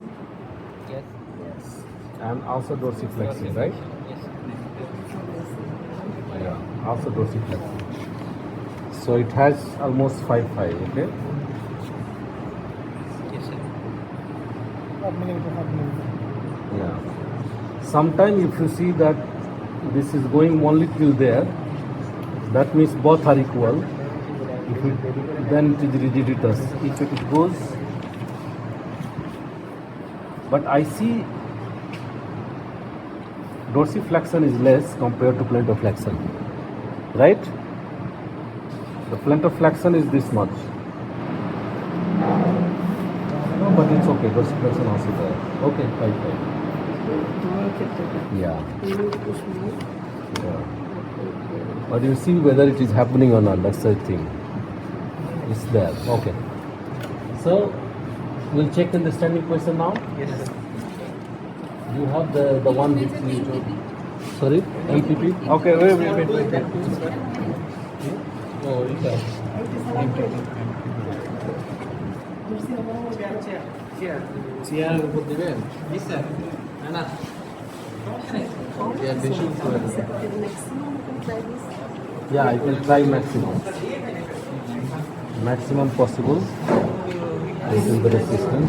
Yes. Yes. And also dorsiflexion, right? Yes. Yeah, also dorsiflexion. So it has almost 5-5, okay? Yes, sir. Yeah. Sometime if you see that this is going only till there, that means both are equal. If it, then it is rigiditas. If it goes, but I see dorsiflexion is less compared to plantarflexion, right? The plantarflexion is this much. No, but it's okay. Dorsiflexion also there. Okay, fine. Yeah. Yeah. But you see whether it is happening or not. That's the thing. It's there. Okay. So we'll check in the standing position now. Yes, sir. You have the one which you sorry MPP. Okay, wait. Oh, okay. চেয়ারের উপর দিবেন Yes, sir. না chair বেশি করে দেবেন। Yeah, I can try maximum possible. I will the resistance.